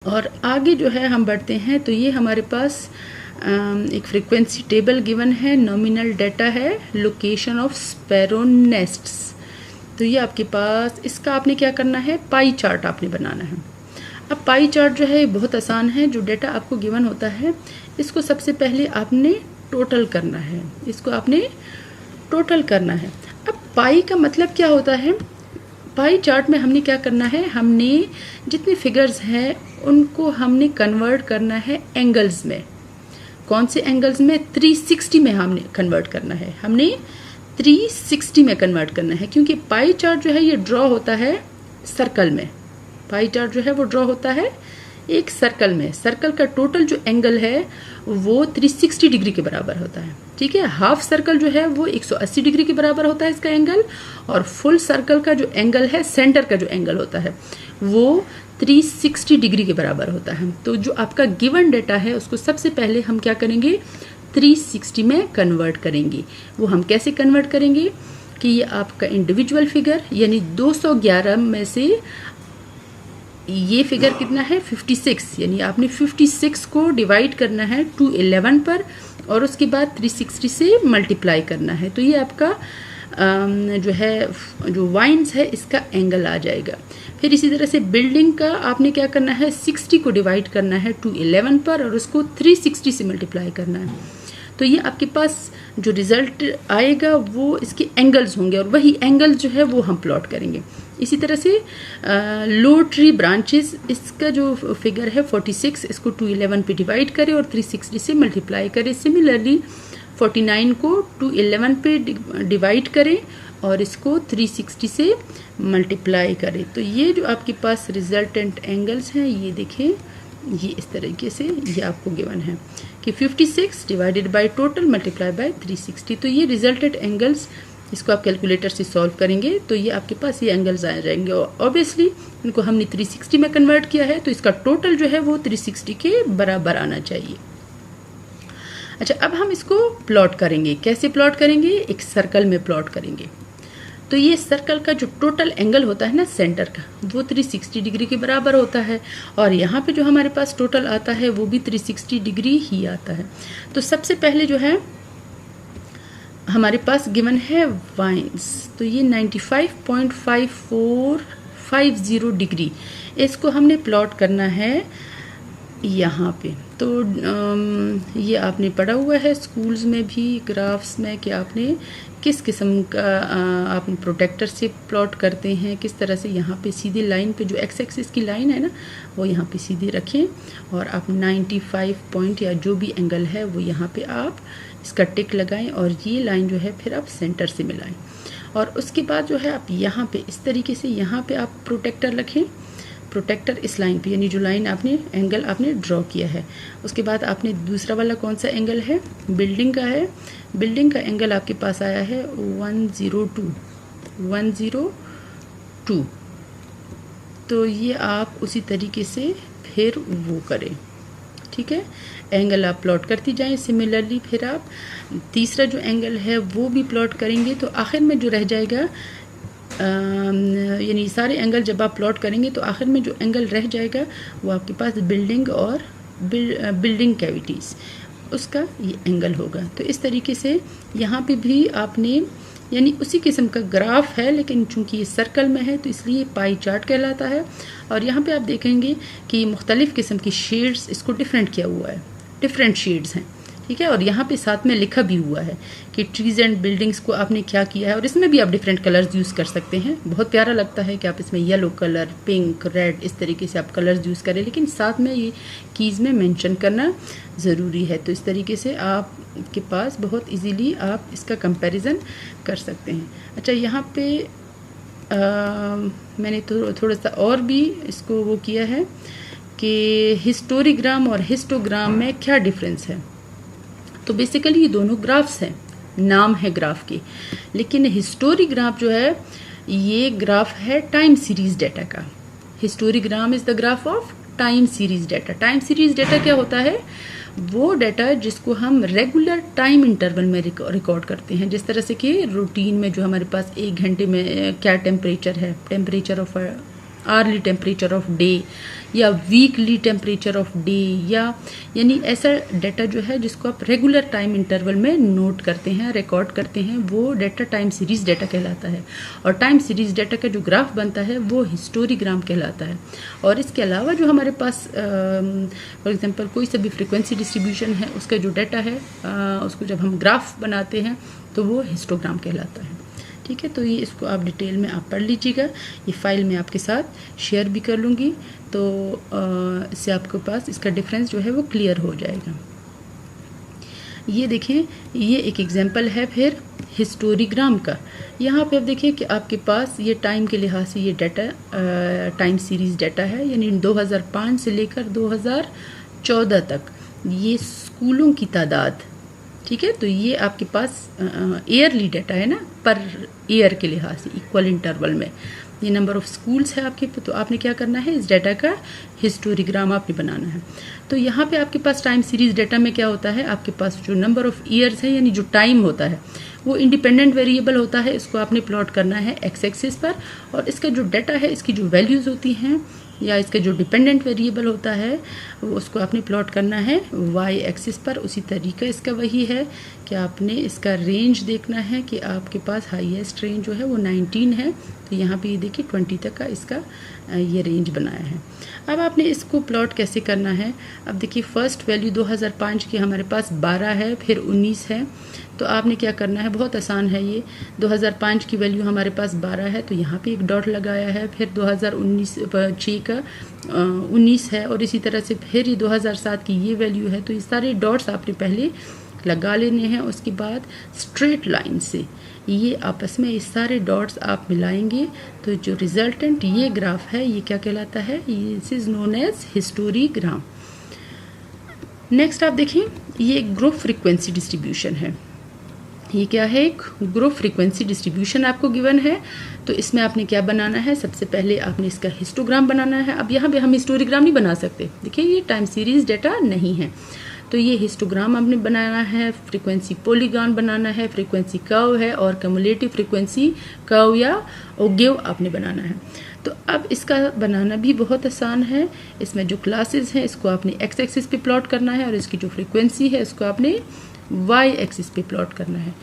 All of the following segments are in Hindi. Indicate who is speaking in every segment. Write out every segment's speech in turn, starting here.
Speaker 1: और आगे जो है हम बढ़ते हैं तो ये हमारे पास एक फ्रीक्वेंसी टेबल गिवन है, नॉमिनल डाटा है, लोकेशन ऑफ स्पैरो नेस्ट्स। तो ये आपके पास, इसका आपने क्या करना है, पाई चार्ट आपने बनाना है। अब पाई चार्ट जो है बहुत आसान है। जो डाटा आपको गिवन होता है इसको सबसे पहले आपने टोटल करना है, इसको आपने टोटल करना है। अब पाई का मतलब क्या होता है, पाई चार्ट में हमने क्या करना है, हमने जितने फिगर्स हैं उनको हमने कन्वर्ट करना है एंगल्स में। कौन से एंगल्स में, 360 में हमने कन्वर्ट करना है, हमने 360 में कन्वर्ट करना है। क्योंकि पाई चार्ट जो है ये ड्रॉ होता है सर्कल में, पाई चार्ट जो है वो ड्रॉ होता है एक सर्कल में। सर्कल का टोटल जो एंगल है वो 360 डिग्री के बराबर होता है, ठीक है। हाफ सर्कल जो है वो 180 डिग्री के बराबर होता है इसका एंगल, और फुल सर्कल का जो एंगल है, सेंटर का जो एंगल होता है वो 360 डिग्री के बराबर होता है। तो जो आपका गिवन डेटा है उसको सबसे पहले हम क्या करेंगे, 360 में कन्वर्ट करेंगे। वो हम कैसे कन्वर्ट करेंगे कि ये आपका इंडिविजुअल फिगर, यानी 211 में से ये फिगर कितना है, 56, यानी आपने 56 को डिवाइड करना है 211 पर, और उसके बाद 360 से मल्टीप्लाई करना है। तो ये आपका जो है, जो वाइन्स है इसका एंगल आ जाएगा। फिर इसी तरह से बिल्डिंग का आपने क्या करना है, 60 को डिवाइड करना है 211 पर, और उसको 360 से मल्टीप्लाई करना है। तो ये आपके पास जो रिजल्ट आएगा वो इसके एंगल्स होंगे, और वही एंगल जो है वो हम प्लॉट करेंगे। इसी तरह से लो ट्री ब्रांचेस, इसका जो फिगर है 46, इसको 211 पे डिवाइड करें और 360 से मल्टीप्लाई करें। सिमिलरली 49 को 211 पे डिवाइड करें और इसको 360 से मल्टीप्लाई करें। तो ये जो आपके पास रिजल्टेंट एंगल्स हैं, ये देखें, ये इस तरीके से ये आपको गिवन है कि 56 divided by total multiply by 360। तो ये रिजल्टेड एंगल्स, इसको आप कैलकुलेटर से सॉल्व करेंगे तो ये आपके पास ये एंगल्स आ जाएंगे। और ऑब्वियसली इनको हमने 360 में कन्वर्ट किया है तो इसका टोटल जो है वो 360 के बराबर आना चाहिए। अच्छा, अब हम इसको प्लॉट करेंगे। कैसे प्लॉट करेंगे, एक सर्कल में प्लॉट करेंगे। तो ये सर्कल का जो टोटल एंगल होता है ना सेंटर का, वो 360 डिग्री के बराबर होता है, और यहाँ पे जो हमारे पास टोटल आता है वो भी 360 डिग्री ही आता है। तो सबसे पहले जो है हमारे पास गिवन है वाइन्स, तो ये 95.5450 डिग्री, इसको हमने प्लॉट करना है यहाँ पे। तो ये आपने पढ़ा हुआ है स्कूल्स में भी, ग्राफ्स में, कि आपने किस किस्म का आप प्रोटेक्टर से प्लॉट करते हैं, किस तरह से यहाँ पे सीधी लाइन पे जो एक्स एक्सिस की लाइन है ना वो यहाँ पे सीधे रखें, और आप 95 पॉइंट या जो भी एंगल है वो यहाँ पे आप इसका टिक लगाएं, और ये लाइन जो है फिर आप सेंटर से मिलाएं। और उसके बाद जो है आप यहाँ पे इस तरीके से यहाँ पे आप प्रोटेक्टर रखें, प्रोटेक्टर इस लाइन पे, यानी जो लाइन आपने एंगल आपने ड्रॉ किया है। उसके बाद आपने दूसरा वाला कौन सा एंगल है, बिल्डिंग का है। बिल्डिंग का एंगल आपके पास आया है 102। तो ये आप उसी तरीके से फिर वो करें, ठीक है। एंगल आप प्लॉट करती जाएं। सिमिलरली फिर आप तीसरा जो एंगल है वो भी प्लॉट करेंगे। तो आखिर में जो रह जाएगा, यानी सारे एंगल जब आप प्लॉट करेंगे तो आखिर में जो एंगल रह जाएगा वो आपके पास बिल्डिंग और बिल्डिंग कैविटीज़, उसका ये एंगल होगा। तो इस तरीके से यहाँ पे भी आपने, यानी उसी किस्म का ग्राफ है, लेकिन चूंकि ये सर्कल में है तो इसलिए पाई चार्ट कहलाता है। और यहाँ पे आप देखेंगे कि मुख्तलिफ़ किस्म की शेड्स, इसको डिफरेंट किया हुआ है, डिफरेंट शेड्स हैं, ठीक है। और यहाँ पे साथ में लिखा भी हुआ है कि ट्रीज एंड बिल्डिंग्स को आपने क्या किया है, और इसमें भी आप डिफरेंट कलर्स यूज़ कर सकते हैं। बहुत प्यारा लगता है कि आप इसमें येलो कलर, पिंक, रेड, इस तरीके से आप कलर्स यूज़ करें, लेकिन साथ में ये कीज़ में मेंशन करना ज़रूरी है। तो इस तरीके से आपके पास बहुत इजीली आप इसका कंपैरिजन कर सकते हैं। अच्छा, यहाँ पे मैंने थोड़ा सा और भी इसको वो किया है कि हिस्टोरीग्राम और हिस्टोग्राम में क्या डिफरेंस है। तो बेसिकली ये दोनों ग्राफ्स हैं, नाम है ग्राफ के, लेकिन हिस्टोरीग्राफ जो है ये ग्राफ है टाइम सीरीज डाटा का। Historigram is the graph of time series data. Time series data क्या होता है, वो डाटा जिसको हम रेगुलर टाइम इंटरवल में रिकॉर्ड करते हैं। जिस तरह से कि रूटीन में जो हमारे पास 1 घंटे में क्या टेम्परेचर है, temperature of hourly temperature of day या वीकली टेम्परेचर ऑफ डे, या यानी ऐसा डाटा जो है जिसको आप रेगुलर टाइम इंटरवल में नोट करते हैं, रिकॉर्ड करते हैं, वो डाटा टाइम सीरीज डाटा कहलाता है। और टाइम सीरीज डाटा का जो ग्राफ बनता है वो हिस्टोरीग्राम कहलाता है। और इसके अलावा जो हमारे पास फॉर एग्जांपल कोई सा भी फ्रीक्वेंसी डिस्ट्रीब्यूशन है उसका जो डाटा है उसको जब हम ग्राफ बनाते हैं तो वो हिस्टोग्राम कहलाता है। ठीक है, तो ये इसको आप डिटेल में आप पढ़ लीजिएगा। ये फाइल मैं आपके साथ शेयर भी कर लूँगी, तो इससे आपके पास इसका डिफरेंस जो है वो क्लियर हो जाएगा। ये देखें, ये एक एग्जांपल है फिर हिस्टोरीग्राम का। यहाँ पे आप देखिए कि आपके पास ये टाइम के लिहाज से ये डाटा टाइम सीरीज डाटा है, यानी 2005 से लेकर 2014 तक ये स्कूलों की तादाद। ठीक है, तो ये आपके पास ईयरली डाटा है ना, पर ईयर के लिहाज से इक्वल इंटरवल में ये नंबर ऑफ स्कूल्स है आपके। तो आपने क्या करना है, इस डाटा का हिस्टोरीग्राम आपने बनाना है। तो यहाँ पे आपके पास टाइम सीरीज डाटा में क्या होता है, आपके पास जो नंबर ऑफ ईयर्स है यानी जो टाइम होता है वो इंडिपेंडेंट वेरिएबल होता है, इसको आपने प्लॉट करना है एक्स एक्सिस पर। और इसका जो डाटा है, इसकी जो वैल्यूज़ होती हैं या इसका जो डिपेंडेंट वेरिएबल होता है वो उसको आपने प्लॉट करना है वाई एक्सिस पर। उसी तरीका इसका वही है कि आपने इसका रेंज देखना है कि आपके पास हाईएस्ट रेंज जो है वो 19 है, तो यहाँ पे ये देखिए 20 तक का इसका ये रेंज बनाया है। अब आपने इसको प्लॉट कैसे करना है, अब देखिए फर्स्ट वैल्यू 2005 की हमारे पास 12 है, फिर 19 है। तो आपने क्या करना है, बहुत आसान है ये। 2005 की वैल्यू हमारे पास 12 है, तो यहाँ पे एक डॉट लगाया है। फिर 2019 का 19 है, और इसी तरह से फिर ये 2007 की ये वैल्यू है। तो ये सारे डॉट्स आपने पहले लगा लेने हैं। उसके बाद स्ट्रेट लाइन से ये आपस में इस सारे डॉट्स आप मिलाएंगे, तो जो रिजल्टेंट ये ग्राफ है ये क्या कहलाता है, ये this is known as historigram. Next आप देखें, ये एक ग्रुप फ्रीक्वेंसी डिस्ट्रीब्यूशन है। ये क्या है, एक ग्रुप फ्रीक्वेंसी डिस्ट्रीब्यूशन आपको गिवन है। तो इसमें आपने क्या बनाना है, सबसे पहले आपने इसका हिस्टोग्राम बनाना है। अब यहाँ पे हम हिस्टोरीग्राम नहीं बना सकते, देखिए ये टाइम सीरीज डाटा नहीं है, तो ये हिस्टोग्राम आपने बनाना है, फ्रीक्वेंसी पॉलीगॉन बनाना है, फ्रीक्वेंसी कर्व है, और कम्युलेटिव फ्रीक्वेंसी कर्व या ओगेव आपने बनाना है। तो अब इसका बनाना भी बहुत आसान है। इसमें जो क्लासेस हैं इसको आपने एक्स एक्सिस पे प्लॉट करना है, और इसकी जो फ्रीक्वेंसी है इसको आपने वाई एक्सिस पे प्लॉट करना है।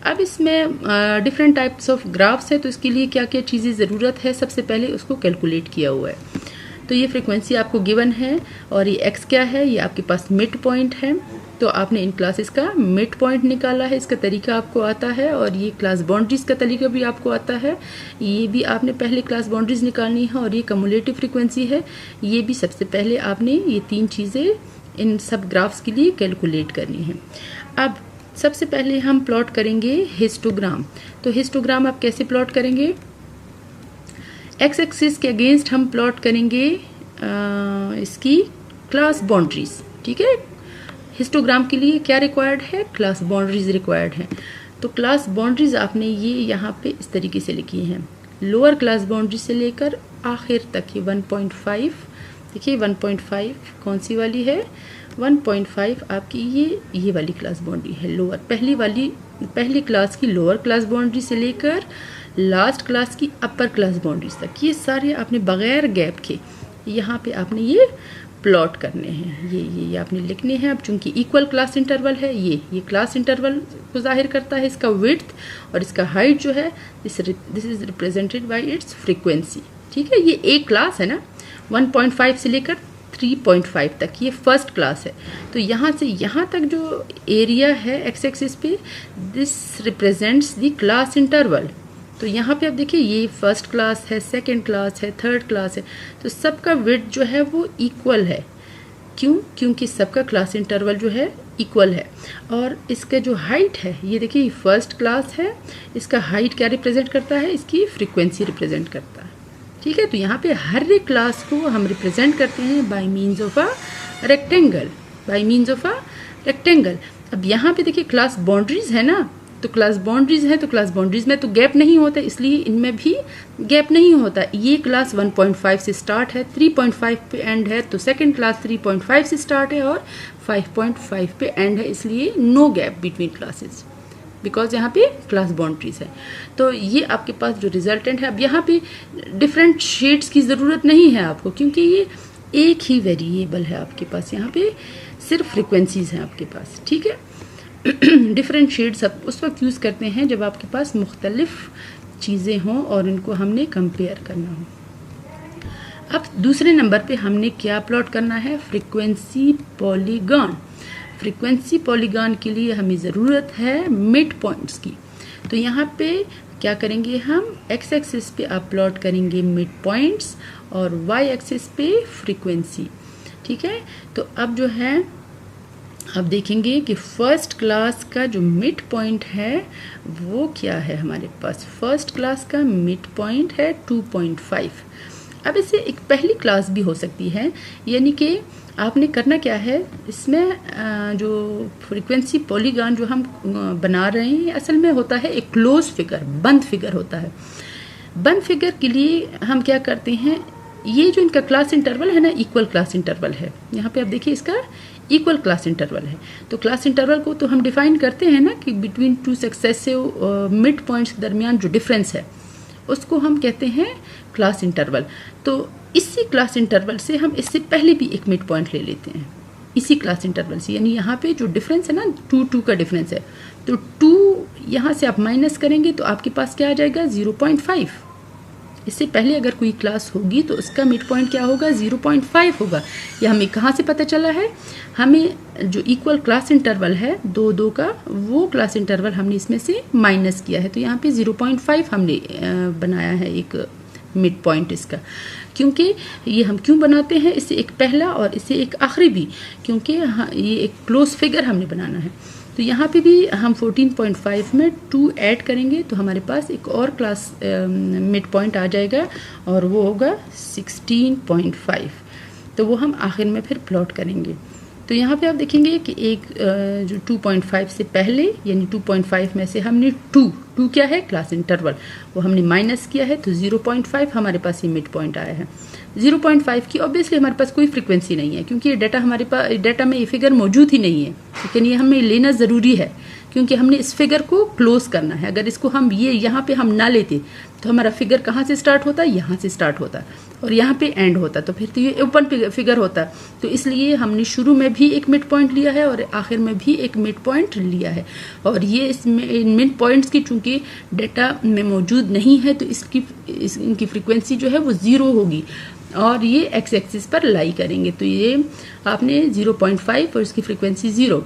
Speaker 1: अब इसमें डिफरेंट टाइप्स ऑफ ग्राफ्स है, तो इसके लिए क्या क्या चीज़ें ज़रूरत है, सबसे पहले उसको कैलकुलेट किया हुआ है। तो ये फ्रीक्वेंसी आपको गिवन है, और ये एक्स क्या है, ये आपके पास मिड पॉइंट है। तो आपने इन क्लासेस का मिड पॉइंट निकाला है, इसका तरीका आपको आता है, और ये क्लास बाउंड्रीज का तरीका भी आपको आता है। ये भी आपने पहले क्लास बाउंड्रीज निकालनी है, और ये कम्युलेटिव फ्रीक्वेंसी है, ये भी सबसे पहले आपने ये तीन चीज़ें इन सब ग्राफ्स के लिए कैलकुलेट करनी है। अब सबसे पहले हम प्लॉट करेंगे हिस्टोग्राम। तो हिस्टोग्राम आप कैसे प्लॉट करेंगे, एक्स एक्सिस के अगेंस्ट हम प्लॉट करेंगे इसकी क्लास बाउंड्रीज। ठीक है, हिस्टोग्राम के लिए क्या रिक्वायर्ड है, क्लास बाउंड्रीज रिक्वायर्ड है। तो क्लास बाउंड्रीज आपने ये यहाँ पे इस तरीके से लिखी हैं, लोअर क्लास बाउंड्री से लेकर आखिर तक ये 1.5। देखिए 1.5 कौन सी वाली है, 1.5 आपकी ये वाली क्लास बाउंड्री है, लोअर पहली क्लास की लोअर क्लास बाउंड्री से लेकर लास्ट क्लास की अपर क्लास बाउंड्रीज तक, ये सारे आपने बगैर गैप के यहाँ पे आपने ये प्लॉट करने हैं। ये आपने लिखने हैं। अब चूंकि इक्वल क्लास इंटरवल है, ये क्लास इंटरवल को जाहिर करता है, इसका विड्थ और इसका हाइट जो है this is represented by it's frequency. ठीक है, ये एक क्लास है ना, 1.5 से लेकर 3.5 तक ये फर्स्ट क्लास है। तो यहाँ से यहाँ तक जो एरिया है एक्स एक्सिस पे, this represents the class interval. तो यहाँ पे आप देखिए ये फर्स्ट क्लास है, सेकंड क्लास है, थर्ड क्लास है, तो सबका विड्थ जो है वो इक्वल है। क्यों? क्योंकि सबका क्लास इंटरवल जो है इक्वल है। और इसका जो हाइट है, ये देखिए ये फर्स्ट क्लास है, इसका हाइट क्या रिप्रेजेंट करता है, इसकी फ्रीक्वेंसी रिप्रेजेंट करता है। ठीक है, तो यहाँ पे हर एक क्लास को हम रिप्रेजेंट करते हैं bye means of a rectangle, bye means of a rectangle. अब यहाँ पे देखिए क्लास बाउंड्रीज है ना, तो क्लास बाउंड्रीज है, तो क्लास बाउंड्रीज में तो गैप नहीं होता, इसलिए इनमें भी गैप नहीं होता। ये क्लास 1.5 से स्टार्ट है, 3.5 पे एंड है, तो सेकंड क्लास 3.5 से स्टार्ट है और 5.5 पे एंड है, इसलिए no gap between classes. Because यहाँ पे क्लास बाउंड्रीज है। तो ये आपके पास जो रिजल्टेंट है, अब यहाँ पे डिफरेंट शेड्स की ज़रूरत नहीं है आपको, क्योंकि ये एक ही वेरिएबल है आपके पास, यहाँ पे सिर्फ फ्रिक्वेंसीज हैं आपके पास, ठीक है। डिफरेंट शेड्स आप उस वक्त यूज़ करते हैं जब आपके पास मुख्तलिफ चीज़ें हों और इनको हमने कंपेयर करना हो। अब दूसरे नंबर पे हमने क्या प्लॉट करना है, फ्रीक्वेंसी पॉलीगॉन। फ्रीक्वेंसी पॉलीगॉन के लिए हमें ज़रूरत है मिड पॉइंट्स की। तो यहाँ पे क्या करेंगे हम, एक्स एक्सिस पे आप प्लॉट करेंगे मिड पॉइंट्स और वाई एक्सिस पे फ्रीक्वेंसी, ठीक है। तो अब जो है आप देखेंगे कि फर्स्ट क्लास का जो मिड पॉइंट है वो क्या है हमारे पास। फर्स्ट क्लास का मिड पॉइंट है 2.5। अब इसे एक पहली क्लास भी हो सकती है, यानी कि आपने करना क्या है, इसमें जो फ्रीक्वेंसी पॉलीगॉन जो हम बना रहे हैं असल में होता है एक क्लोज फिगर, बंद फिगर होता है। बंद फिगर के लिए हम क्या करते हैं, ये जो इनका क्लास इंटरवल है ना, इक्वल क्लास इंटरवल है। यहाँ पे आप देखिए इसका इक्वल क्लास इंटरवल है। तो क्लास इंटरवल को तो हम डिफाइन करते हैं ना कि between two successive mid points के दरमियान जो डिफरेंस है उसको हम कहते हैं क्लास इंटरवल। तो इसी क्लास इंटरवल से हम इससे पहले भी एक मिड पॉइंट ले लेते हैं, इसी क्लास इंटरवल से, यानी यहाँ पे जो डिफरेंस है ना 2 का डिफरेंस है, तो 2 यहाँ से आप माइनस करेंगे तो आपके पास क्या आ जाएगा 0.5। इससे पहले अगर कोई क्लास होगी तो उसका मिड पॉइंट क्या होगा 0.5 होगा। यह हमें कहाँ से पता चला है, हमें जो इक्वल क्लास इंटरवल है 2 का, वो क्लास इंटरवल हमने इसमें से माइनस किया है। तो यहाँ पे 0.5 हमने बनाया है एक मिड पॉइंट इसका। क्योंकि ये हम क्यों बनाते हैं, इससे एक पहला और इससे एक आखिरी भी, क्योंकि ये एक क्लोज फिगर हमने बनाना है। तो यहाँ पे भी हम 14.5 में 2 ऐड करेंगे तो हमारे पास एक और क्लास मिड पॉइंट आ जाएगा और वो होगा 16.5। तो वो हम आखिर में फिर प्लॉट करेंगे। तो यहाँ पे आप देखेंगे कि एक जो 2.5 से पहले, यानी 2.5 में से हमने 2 क्या है क्लास इंटरवल, वो हमने माइनस किया है, तो 0.5 हमारे पास ये मिड पॉइंट आया है। 0.5 की ऑब्वियसली हमारे पास कोई फ्रीक्वेंसी नहीं है, क्योंकि ये डाटा हमारे पास, डाटा में ये फिगर मौजूद ही नहीं है, लेकिन ये हमें लेना ज़रूरी है क्योंकि हमने इस फिगर को क्लोज करना है। अगर इसको हम ये यहाँ पे हम ना लेते तो हमारा फिगर कहाँ से स्टार्ट होता, यहाँ से स्टार्ट होता और यहाँ पे एंड होता, तो फिर तो ये ओपन फिगर होता। तो इसलिए हमने शुरू में भी एक मिड पॉइंट लिया है और आखिर में भी एक मिड पॉइंट लिया है। और ये इसमें मिड पॉइंट्स की चूंकि डाटा में मौजूद नहीं है तो इनकी फ्रीक्वेंसी जो है वो 0 होगी और ये एक्स एक्सिस पर लाई करेंगे। तो ये आपने 0.5 और इसकी फ्रीक्वेंसी 0,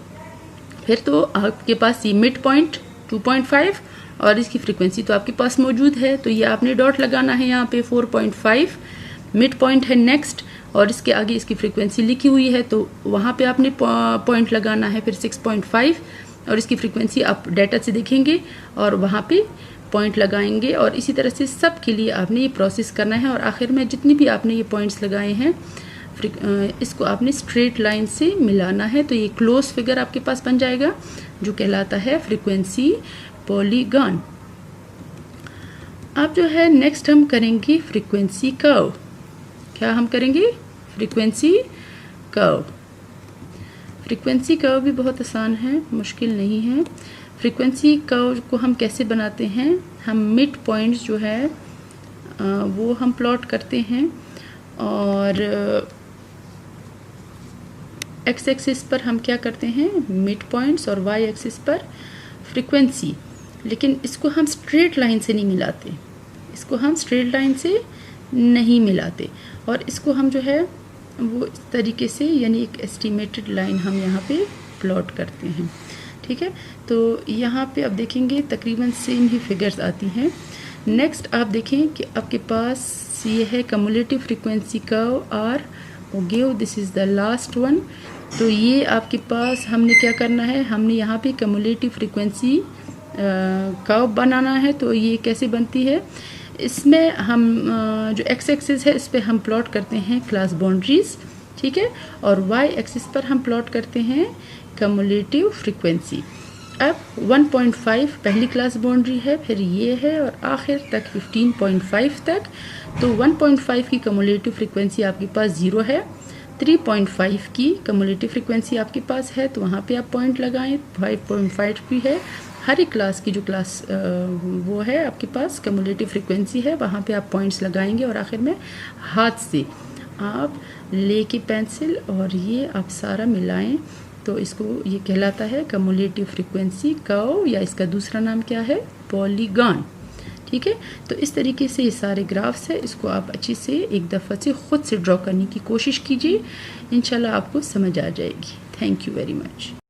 Speaker 1: फिर तो आपके पास ये मिड पॉइंट 2.5 और इसकी फ्रीक्वेंसी तो आपके पास मौजूद है। तो ये आपने डॉट लगाना है यहाँ पे 4.5 मिड पॉइंट है नेक्स्ट, और इसके आगे इसकी फ्रीक्वेंसी लिखी हुई है तो वहाँ पे आपने पॉइंट लगाना है फिर 6.5 और इसकी फ्रीक्वेंसी आप डाटा से देखेंगे और वहाँ पे पॉइंट लगाएंगे। और इसी तरह से सब के लिए आपने ये प्रोसेस करना है और आखिर में जितनी भी आपने ये पॉइंट्स लगाए हैं इसको आपने स्ट्रेट लाइन से मिलाना है। तो ये क्लोज फिगर आपके पास बन जाएगा जो कहलाता है फ्रीक्वेंसी पॉलीगॉन। अब जो है नेक्स्ट हम करेंगे फ्रीक्वेंसी कर्व। क्या हम करेंगे, फ्रीक्वेंसी कर्व। फ्रीक्वेंसी कर्व भी बहुत आसान है, मुश्किल नहीं है। फ्रीक्वेंसी कर्व को हम कैसे बनाते हैं, हम मिड पॉइंट्स जो है वो हम प्लॉट करते हैं और एक्स एक्सिस पर हम क्या करते हैं मिड पॉइंट्स और वाई एक्सिस पर फ्रीक्वेंसी। लेकिन इसको हम स्ट्रेट लाइन से नहीं मिलाते, इसको हम स्ट्रेट लाइन से नहीं मिलाते और इसको हम जो है वो इस तरीके से, यानी एक एस्टिमेटेड लाइन हम यहाँ पे प्लॉट करते हैं, ठीक है। तो यहाँ पे आप देखेंगे तकरीबन सेम ही फिगर्स आती हैं। नेक्स्ट आप देखें कि आपके पास ये है cumulative frequency curve are give, this is the last one. तो ये आपके पास हमने क्या करना है, हमने यहाँ पे कम्युलेटिव फ्रीक्वेंसी कर्व बनाना है। तो ये कैसे बनती है, इसमें हम जो एक्स एक्सिस है इस पर हम प्लॉट करते हैं क्लास बाउंड्रीज, ठीक है, और वाई एक्सिस पर हम प्लॉट करते हैं कम्युलेटिव फ्रीक्वेंसी। अब 1.5 पहली क्लास बाउंड्री है, फिर ये है और आखिर तक 15.5 तक। तो 1.5 की कम्युलेटिव फ्रीक्वेंसी आपके पास 0 है, 3.5 की कम्युलेटिव फ्रीक्वेंसी आपके पास है तो वहाँ पे आप पॉइंट लगाएं, 5.5 भी है, हर एक क्लास की जो क्लास वो है आपके पास कम्युलेटिव फ्रीक्वेंसी है, वहाँ पे आप पॉइंट्स लगाएंगे और आखिर में हाथ से आप लेके पेंसिल और ये आप सारा मिलाएं तो इसको ये कहलाता है कम्युलेटिव फ्रीक्वेंसी कर्व, या इसका दूसरा नाम क्या है, पॉलीगॉन। ठीक है, तो इस तरीके से ये सारे ग्राफ्स है, इसको आप अच्छी से एक दफ़ा से ख़ुद से ड्रॉ करने की कोशिश कीजिए, इंशाल्लाह आपको समझ आ जाएगी। Thank you very much.